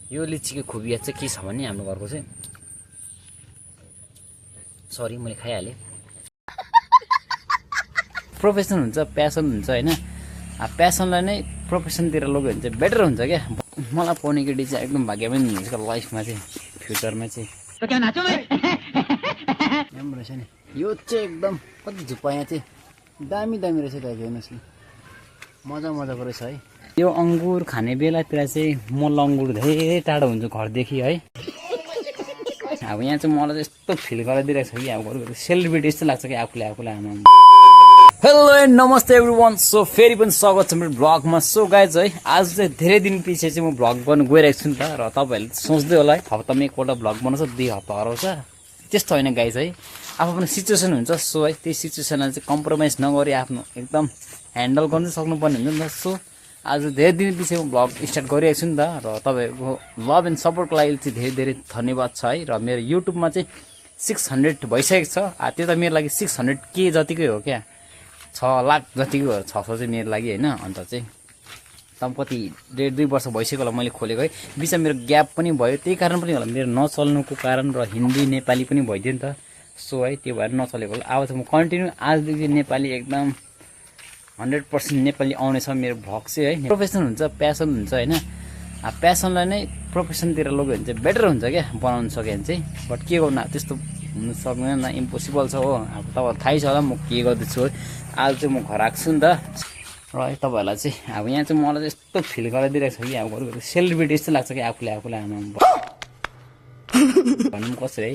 यो लिचीको खुबियत चाहिँ के छ भने हाम्रो घरको चाहिँ सरी मैले खाइहालेँ प्रोफेसन हुन्छ प्यासन हुन्छ हैन प्यासनलाई नै प्रोफेसनतिर लग्यो भने चाहिँ बेटर हुन्छ क्या मलाई पाउने केटी चाहिँ एकदम भाग्यमानी हुन्छ लाइफमा चाहिँ फ्युचरमा चाहिँ राम्रो रहेछ नि यो चाहिँ एकदम कति झुप्पाया चाहिँ दामी दामी रहेछ दाजु हेर्नुहोस् न मजा मजाको रहेछ है यो अङ्गुर खाने बेलातिर चाहिँ मल अङ्गुर धेरै टाढो हुन्छ घरदेखि है अब यहाँ चाहिँ मलाई यस्तो फिल गराइदिइरहेको छ कि अब घरको सेलिब्रिटी जस्तो लाग्छ कि आफूले आमा हेलो एन्ड नमस्ते एभ्रिवान सो फेरि पनि स्वागत छ मेरो भ्लगमा सो गाइज है आज चाहिँ धेरै दिन पछि चाहिँ म भ्लग गर्न गइरहेको छु नि त र तपाईँहरूले सोच्दै होला है हप्तामा एकपल्ट भ्लग बनाउँछ 2 हप्ता हराउँछ त्यस्तो होइन गाइज है आफ्नो सिचुएसन हुन्छ सो है त्यही सिचुएसनलाई चाहिँ कम्प्रोमाइज नगरी आफ्नो एकदम ह्यान्डल गर्न सक्नुपर्ने हुन्छ नि त सो आज धेरै दिन पछि म भ्लग स्टार्ट गरिरहेको छु नि त र तपाईँहरूको लभ एन्ड सपोर्टको लागि चाहिँ धेरै धेरै धन्यवाद छ है र मेरो युट्युबमा चाहिँ 600 भइसकेको छ त्यो त मेरो लागि 600K जतिकै हो क्या 6 लाख जतिको 600 चाहिँ मेरो लागि होइन अन्त चाहिँ तब कति 1.5-2 वर्ष भइसक्यो होला मैले खोलेको है बिचमा मेरो ग्याप पनि भयो त्यही कारण पनि होला मेरो नचल्नुको कारण र हिन्दी नेपाली पनि भइदियो नि त सो है त्यो भएर नचलेको होला अब चाहिँ म कन्टिन्यू आजदेखि नेपाली एकदम 100% नेपाली आउनेछ मेरो भ्लग चाहिँ है प्रोफेसन हुन्छ प्यासन हुन्छ होइन प्यासनलाई नै प्रोफेसनतिर लग्यो भने चाहिँ बेटर हुन्छ क्या बनाउन सक्यो भने चाहिँ बट के गर्नु त्यस्तो हुनु सक्दैन न इम्पोसिबल छ हो अब तपाईँलाई थाहै छ होला म के गर्दैछु है आज चाहिँ म घर आएको छु नि त र तपाईँहरूलाई चाहिँ अब यहाँ चाहिँ मलाई चाहिँ यस्तो फिल गराइदिइरहेको छ कि अब घरको सेलिब्रिटी जस्तो लाग्छ कि आफूले आमा भनौँ कसरी है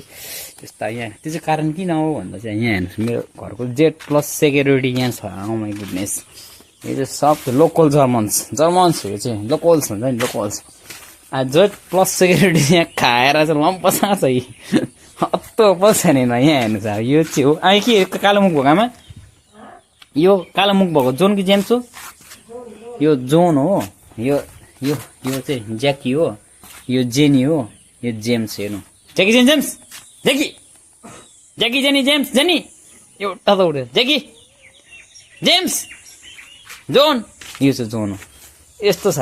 त्यस्तो यहाँ त्यो चाहिँ कारण किन हो भन्दा चाहिँ यहाँ हेर्नुहोस् मेरो घरको Z+ सेक्युरिटी यहाँ छ oh my goodness यो चाहिँ सब लोकल जर्मन्स यो चाहिँ लोकल्स हुन्छ नि लोकल्स Z+ सेक्युरिटी यहाँ खाएर चाहिँ लम्पसा छ कि हत्तो पल्छ नि यहाँ हेर्नुहोस् अब यो चाहिँ हो के कालो मुख भएको आमा यो कालो मुख भएको जोन कि जेम्स हो यो जोन हो यो यो यो चाहिँ ज्याकी हो यो जेनी हो यो जेम्स हेर्नु Jackie James Jackie jenny James jenny एउटा त उठ्यो ज्याकी जेम्स जोन यो चाहिँ जोन हो यस्तो छ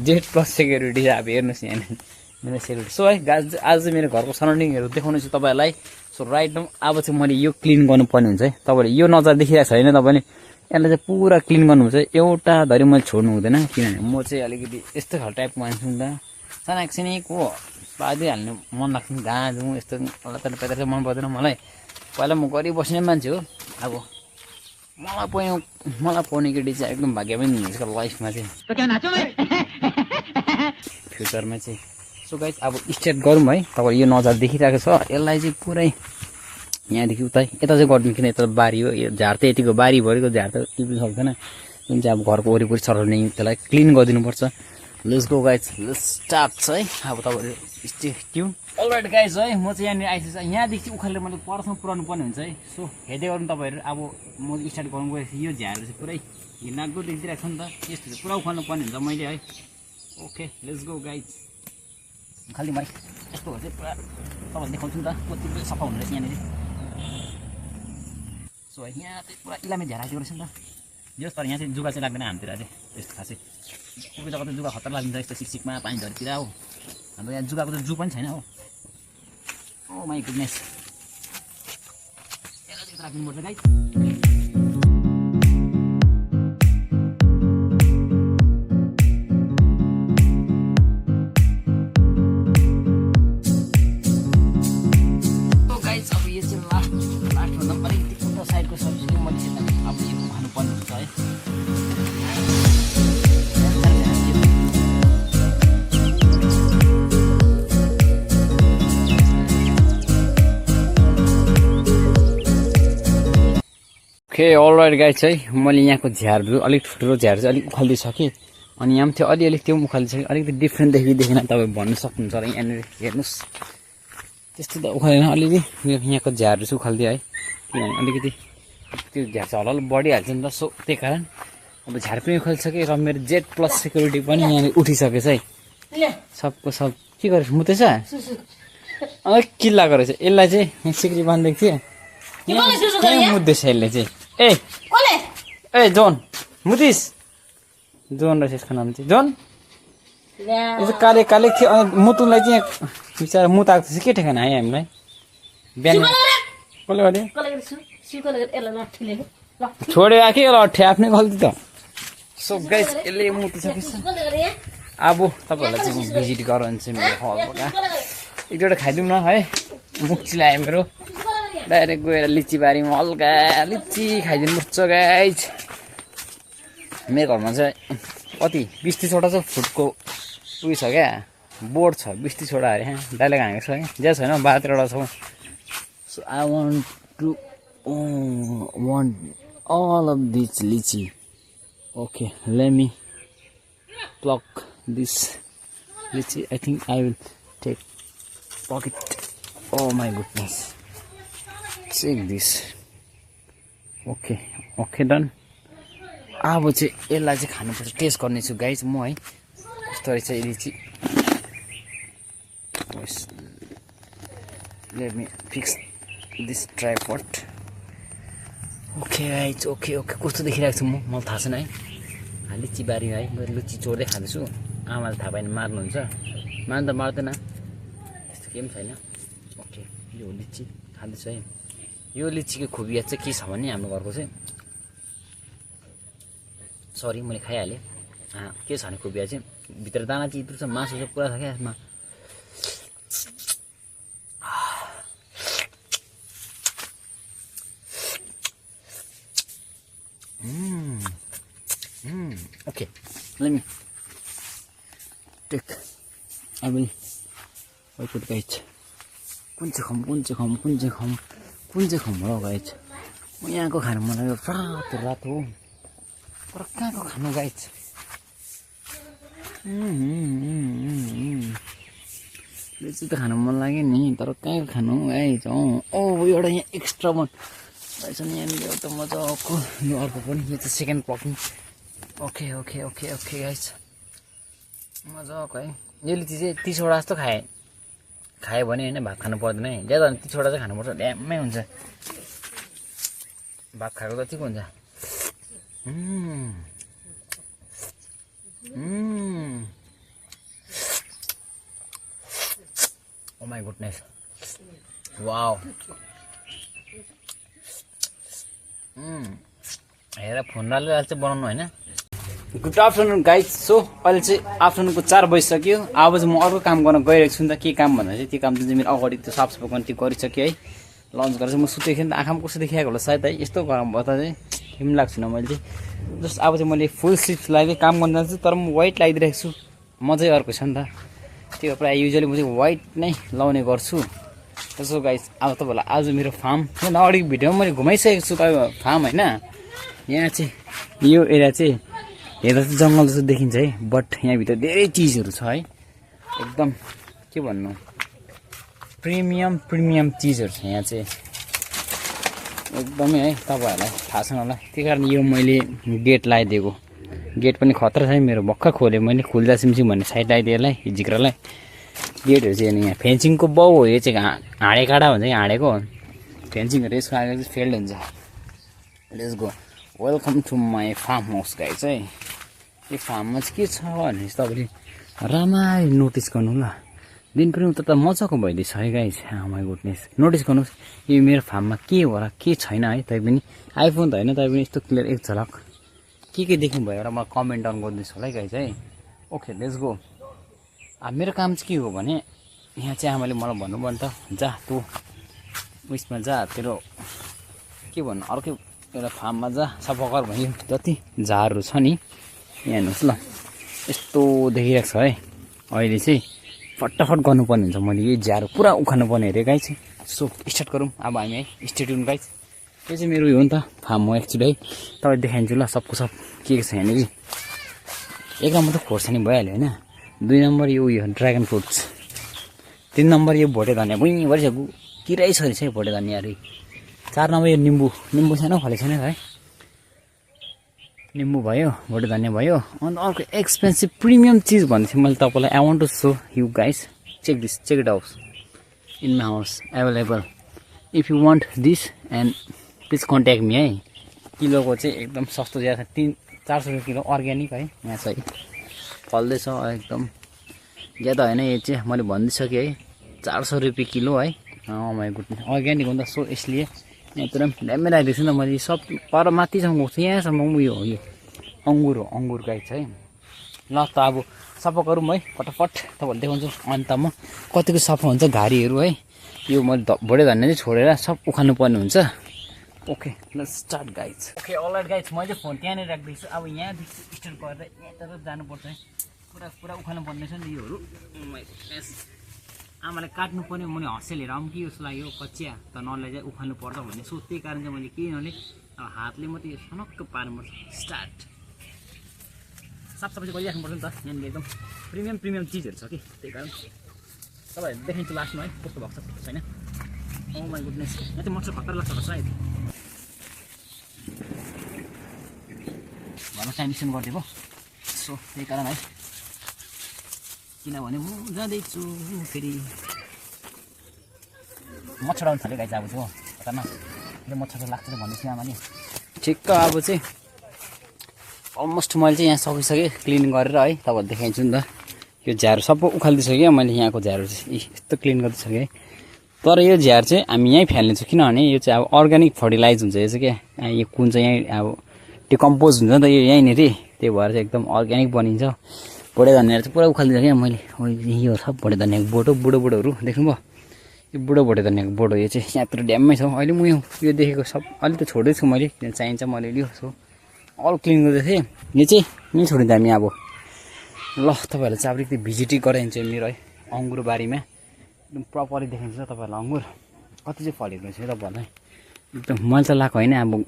Z+ सेक्युरिटी अब हेर्नुहोस् यहाँ मेरो सेक्युरिटी सो है आज चाहिँ मेरो घरको सराउन्डिङहरू देखाउने छु तपाईँहरूलाई सो राइट नाउ अब चाहिँ मैले यो क्लिन गर्नुपर्ने हुन्छ है तपाईँले यो नजर देखिरहेको छ होइन तपाईँले यसलाई चाहिँ पुरा क्लिन गर्नुहुन्छ एउटा धरि मैले छोड्नु हुँदैन किनभने म चाहिँ अलिकति यस्तो खालको टाइपको मान्छु नि त सानाक्सिनीको बादिहाल्नु मन लाग्छ नि गाँजु यस्तो अल्लाह पैदा चाहिँ मन पर्दैन मलाई पहिला म गरिबस्ने मान्छे हो अब मलाई पाउने केटी चाहिँ एकदम भाग्यमानी हुन्छ लाइफमा चाहिँ फ्युचरमा चाहिँ सो गाइस अब स्टार्ट गरौँ है तपाईँले यो नजर देखिरहेको छ यसलाई चाहिँ पुरै यहाँदेखि उता यता चाहिँ गर्नु किन यता बारी हो यो झार त यतिको बारी भरेको झार त टिप्नु सक्दैन जुन चाहिँ अब घरको वरिपरि सराउन्डिङ त्यसलाई क्लिन गरिदिनुपर्छ let's go guys let's start छ है अब तपाईँहरू स्टे ट्युन अलराइट गाइस है म चाहिँ यहाँनिर आइसकेको छ यहाँदेखि उखालेर मैले परसम्म पुऱ्याउनु पर्ने हुन्छ है सो हेर्दै गर्नु तपाईँहरू अब म स्टार्ट गर्नु गएपछि यो झारहरू चाहिँ पुरै हिँड्नाको देखिरहेको छ नि त यस्तो चाहिँ पुरा उखाल्नु पर्ने हुन्छ मैले है ओके लेट्स गो गाइस खालि भाइ यस्तोहरू चाहिँ पुरा तपाईँहरूले देखाउँछु नि त कति सफा हुने रहेछ यहाँनिर सो यहाँ चाहिँ पुरा इलामे झ्याराएको रहेछ नि त जस तर यहाँ चाहिँ जुगा चाहिँ लाग्दैन हामतिर चाहिँ त्यस्तो खासै कोही जग्गा त जुगा खतरा लाग्छ यस्तो सिकसिकमा पानी झरीतिर हो हाम्रो यहाँ जुगाको त जू पनि छैन हो ओ माई गुडनेस यसलाई चाहिँ राख्नुपर्छ गाइस ओके अलराइट गाइस है मैले यहाँको झ्यारहरू अलिक ठुलो झ्यार चाहिँ अलिक उखालिदिइसकेँ अनि यहाँ पनि थियो अलिअलि त्यो पनि उखालिसकेँ अलिकति डिफ्रेन्ट देखिन तपाईँ भन्नु सक्नुहुन्छ होला यहाँनिर हेर्नुहोस् त्यस्तो त उखालेन अलिअलि यहाँको झ्यारहरू चाहिँ उखालिदियो है किनभने अलिकति त्यो झ्यार चाहिँ हल्ला बढिहाल्छ नि त सो त्यही कारण अब झ्यार पनि उखालिसकेँ र मेरो Z+ सेक्युरिटी पनि यहाँनिर उठिसकेछ है सबको सब के गरेछ मुतेछ अलिक किल्लाको रहेछ यसलाई चाहिँ यहाँ सिक्री बाँधिदिएको थिएँ मुद्दैछ यसले चाहिँ ए जोन मुदिस जोन रहेछ यसको नाम चाहिँ जोन यसो काले काले थियो मुतुलाई चाहिँ बिचरा मुत आएको चाहिँ के ठेगाना है हामीलाई बिहान कसले गर्यो छोड्यो के लट्ठे आफ्नै गल्ती त सो गाइस यसले मुतिसकेछ अब तपाईँहरूलाई चाहिँ म भिजिट गराउँछु मेरो हलबाट एक दुईवटा खाइदिउँ न है मुक्ची लाग्यो मेरो डाइरेक्ट गएर लिचीबारीमा हल्का लिची खाइदिनु पर्छ गाइस मेरो घरमा चाहिँ कति 20-30वटा चाहिँ फ्रुटको उयो छ क्या बोर्ड छ 20-30वटा अरे डाइरेक्ट हानेको छ है ज्यादा छैन 12-13वटा छ so I want to want all of this lychee. Okay, let me pluck this lychee. I think I will take pocket. Oh my goodness, check this. Okay, okay, done. अब चाहिँ यसलाई चाहिँ खानुपर्छ टेस्ट गर्नेछु गाइस म है कस्तो रहेछ यो लिची let me fix this tripod. Okay guys okay okay कस्तो देखिरहेको छु मलाई थाहा छैन है लिची बारी है म लिची चोर्दै खाँदैछु आमाले थाहा पाएन मार्नुहुन्छ मान त मार्दैन त्यस्तो केही पनि छैन ओके यो लिची खाँदैछु है यो लिचीको खुबियत चाहिँ के छ भने हाम्रो घरको चाहिँ सरी मैले खाइहालेँ के छ भने खुबिया चाहिँ भित्र दाना चित्रो छ मासु चाहिँ पुरा छ क्या यसमा Okay, let me take. I will wait it guys. कुन चाहिँ खम हो गाइस म यहाँको खानु मन लाग्यो रातो हो तर कहाँको खानु गाइस लिची त खानु मन लाग्यो नि तर कहाँको खानु गाइस एउटा यहाँ एक्स्ट्रा वन रहेछ नि यहाँनिर एउटा मजाको यो अर्को पनि यो चाहिँ second plucking okay okay okay okay guys मजाको है यो लिची चाहिँ 30वटा जस्तो खायो भने होइन भात खानु पर्दैन है ज्यादा 30वटा चाहिँ खानुपर्छ ड्याम्मै हुन्छ भात खाएको जतिको हुन्छ ओ माई गुडनेस वाउ हेर फोन राले चाहिँ बनाउनु होइन गुड आफ्टरनुन गाइस सो अहिले चाहिँ आफ्टरनुनको 4 बजिसक्यो अब चाहिँ म अर्को काम गर्न गइरहेको छु नि त के काम भन्दा चाहिँ त्यो काम चाहिँ मेरो अगाडि त्यो साफसफाइ गर्न त्यो गरिसकेँ है लन्च गरेर चाहिँ म सुतेको थिएँ नि त आँखामा कस्तो देखिरहेको होला सायद है यस्तो गरम भयो त चाहिँ हिम लाग्छु न मैले चाहिँ जस्ट अब चाहिँ मैले फुल स्लिप्स लगाएँ काम गर्न जान्छु तर म वाइट लगाइदिरहेको छु मजै अर्को छ नि त त्यो प्रायः युजली म चाहिँ वाइट नै लाउने गर्छु त्यसो गाइस अब तपाईँहरूलाई आज मेरो फार्म अगाडि भिडियोमा मैले घुमाइसकेको छु तपाईँ फार्म होइन यहाँ चाहिँ यो एरिया चाहिँ हेर्दा चाहिँ जङ्गल जस्तो देखिन्छ है बट यहाँभित्र धेरै चिजहरू छ है एकदम के भन्नु प्रिमियम चिजहरू छ यहाँ चाहिँ एकदमै है तपाईँहरूलाई थाहा छैन होला त्यही कारण यो मैले गेट लगाइदिएको गेट पनि खतरा छ है मेरो भर्खर खोलेँ मैले खुल्दा सिमसिम भन्ने साइड लगाइदिएलाई झिक्रालाई गेटहरू चाहिँ यहाँ फेन्सिङको बाउ हो यो चाहिँ हाँडे काँडा भन्छ कि हाँडेको फेन्सिङहरू यसको आगे चाहिँ फेल्ड हुन्छ let's go welcome to my farm house गाई चाहिँ यो फार्ममा चाहिँ के छ भने चाहिँ तपाईँले राम्ररी नोटिस गर्नु ल दिन पनि उता त मजाको भइदिएछ है गाई माई गुडनेस नोटिस गर्नुहोस् यो मेरो फार्ममा के हो र के छैन है तै पनि आइफोन त होइन तै पनि यस्तो क्लियर एक झलक के देख्नुभयो एउटा मलाई कमेन्ट डाउन गरिदिनुहोस् होला है गाई चाहिँ ओके लेट्स गो अब मेरो काम चाहिँ के हो भने यहाँ चाहिँ आमाले मलाई भन्नुभयो नि त जा तँ उयसमा जा तेरो के भन्नु अर्कै एउटा फार्ममा जा सफा गर भन्यो जति झारहरू छ नि यहाँ हेर्नुहोस् ल यस्तो देखिरहेको छ है अहिले चाहिँ फटाफट गर्नुपर्ने हुन्छ मैले यही झार पुरा उखाल्नु पर्ने अरे गाई चाहिँ सो स्टार्ट गरौँ अब हामी है स्टेडियम गाई यो चाहिँ मेरो यो हो नि त फार्म हो एक्चुली है तपाईँ देखाइदिन्छु ल सबको सब के छ यहाँनिर एक नम्बर त खोर्सानी भइहाल्यो होइन 2 नम्बर यो ड्रागन फ्रुट्स 3 नम्बर यो भोटे धनियाँ भुइँभरि छ किरै छ रहेछ भोटे धनियाँहरू 4 नम्बर यो निम्बु सानो फलेको छैन है निम्बु भयो भोटे धनियाँ भयो अन्त अर्को एक्सपेन्सिभ प्रिमियम चिज भन्दै थिएँ मैले तपाईँलाई I want to so you guys check it out in my house available if you want this and please contact me है किलोको चाहिँ एकदम सस्तो ज्यादा 400 रुपियाँ किलो अर्ग्यानिक है यहाँ चाहिँ फल्दैछ एकदम ज्यादा होइन यो चाहिँ मैले भनिदिइसकेँ है 400 रुपियाँ किलो है माई गुडनेस अर्ग्यानिक हो नि त सो यसलिए यहाँतिर ड्यामै राखिदिएको छु नि त मैले सब पर माथिसम्म गएको छु यहाँसम्म उयो हो यो अङ्गुर हो अङ्गुर गाइस है ल त अब सफा गरौँ है फटाफट तपाईँहरूले देखाउँछु अन्तमा कतिको सफा हुन्छ घारीहरू है यो मैले भोडे धनिया चाहिँ छोडेर सब उखाल्नु पर्ने हुन्छ okay let's start guys okay all right guys मैले फोन त्यहाँनिर राखिदिएको छु अब यहाँदेखि स्टार्ट गरेर यहाँतिर जानुपर्छ है पुरा उखाल्नु पर्ने छ नि योहरू आमाले काट्नु पर्ने मैले हँसेल हेर आउँ कि जस्तो लाग्यो कचिया त नलाई चाहिँ उखाल्नु पर्छ भन्ने सो त्यही कारण चाहिँ मैले के नले अब हातले मात्रै यो सनक्क पार्नुपर्छ स्टार्ट साफसफाइ गरिराख्नुपर्छ नि त यहाँनिर एकदम प्रिमियम चिजहरू छ कि त्यही कारण तपाईँहरू देखाइन्छु लास्टमा है कस्तो भएको छ छैन ओ माई गुडनेस यहाँ चाहिँ मच्छर खतरा लाग्छ होला सायद घरमा सेनिटेसन गरिदिएको सो त्यही कारण है किनभने म जाँदैछु फेरि मच्छर आउनु थाल्यो गाइज अब चाहिँ हो खतरनाक मच्छर लाग्छ भन्दैछु आमाले ठिक्क अब चाहिँ अलमोस्ट मैले चाहिँ यहाँ सकिसकेँ क्लिन गरेर है तपाईँहरू देखाइन्छु नि त यो झ्यार सबै उखालिदिइसकेँ मैले यहाँको झ्यारहरू चाहिँ यस्तो क्लिन गरिदिइसकेँ है तर यो झ्यार चाहिँ हामी यहीँ फ्याल्नेछौँ किनभने यो चाहिँ अब अर्ग्यानिक फर्टिलाइज हुन्छ यो चाहिँ क्या यो कुन चाहिँ यहीँ अब डिकम्पोज हुन्छ नि त यो यहीँनिर त्यही भएर चाहिँ एकदम अर्ग्यानिक बनिन्छ भोडे धनियाँहरू चाहिँ पुरा उखालिदिएको क्या मैले यो सब भोडे धनियाँको बोटो बुढोहरू देख्नुभयो यो बुढो भोडे धनियाँको बोटो यो चाहिँ यहाँतिर ड्याममै छ अहिले म यो देखेको सब अलि त छोड्दैछु मैले किन चाहिन्छ मैले लियो सो अल क्लिन गर्दै थिएँ यो चाहिँ यहीँ छोडिन्छ हामी अब ल तपाईँहरूलाई चाहिँ अब अलिकति भिजिटिङ गराइन्छ मेरो है अङ्गुर बारीमा एकदम प्रपरली देखाइन्छ तपाईँहरूलाई अङ्गुर कति चाहिँ फलेको रहेछ तपाईँहरूलाई एकदम मैले त लगाएको होइन अब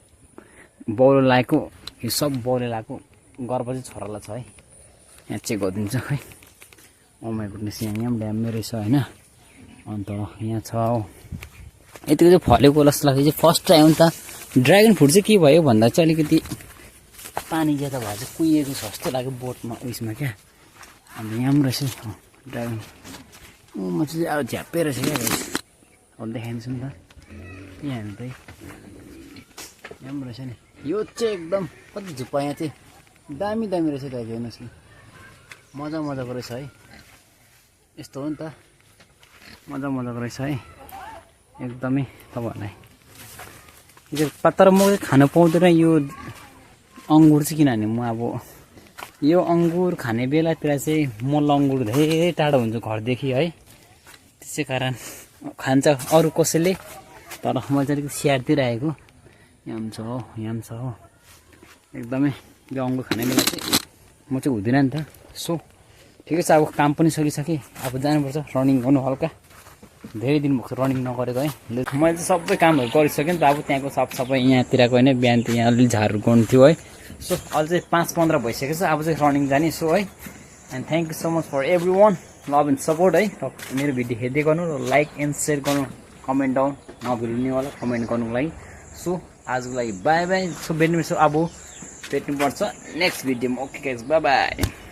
बौलो लगाएको यो सब बौले लगाएको गर्व चाहिँ छोरालाई छ है यहाँ चेक गरिदिन्छ है ओ माई गुडनेस यहाँ पनि ड्याममै रहेछ होइन अन्त यहाँ छ यतिको चाहिँ फलेको जस्तो लाग्छ चाहिँ फर्स्ट ट्राई हो नि त ड्र्यागन फ्रुट चाहिँ के भयो भन्दा चाहिँ अलिकति पानी ज्यादा भएर चाहिँ कुहिएको छ जस्तो लाग्यो बोटमा उयसमा क्या अन्त यहाँ पनि रहेछ ड्र्यागन म चाहिँ अब झ्याप्पै रहेछ क्या अब देखाइदिन्छु नि त यहाँ हेर्नु त यहाँ पनि रहेछ नि यो चाहिँ एकदम कति झुप्पा यहाँ चाहिँ दामी रहेछ दाजु हेर्नुहोस् न मजाको रहेछ है यस्तो हो नि त मजाको रहेछ है एकदमै तपाईँहरूलाई यो तर म चाहिँ खानु पाउँदैन यो अङ्गुर चाहिँ किनभने म अब यो अङ्गुर खाने बेलातिर चाहिँ मल अङ्गुर धेरै टाढो हुन्छ घरदेखि है त्यसै कारण खान्छ अरू कसैले तर मैले चाहिँ अलिकति स्याहारिदिइरहेको यहाँ पनि छ हो एकदमै यो अङ्गुर खाने बेला चाहिँ म चाहिँ हुँदैन नि त सो ठिकै छ अब काम पनि सकिसकेँ अब जानुपर्छ रनिङ गर्नु हल्का धेरै दिन भएको छ रनिङ नगरेको है मैले चाहिँ सबै कामहरू गरिसकेँ नि त अब त्यहाँको सफाइ यहाँतिरको होइन बिहान त यहाँ अलिअलि झारहरू गर्नु थियो है सो अहिले चाहिँ 5-15 भइसकेको छ अब चाहिँ रनिङ जाने सो है and thank you so much for everyone love and support है मेरो भिडियो हेर्दै गर्नु र लाइक एन्ड सेयर गर्नु कमेन्ट डाउन नभुल्ने होला कमेन्ट गर्नुको लागि सो आजको लागि बाई सो भेट्नुपर्छ अब भेट्नुपर्छ नेक्स्ट भिडियोमा ओके गाइस बाई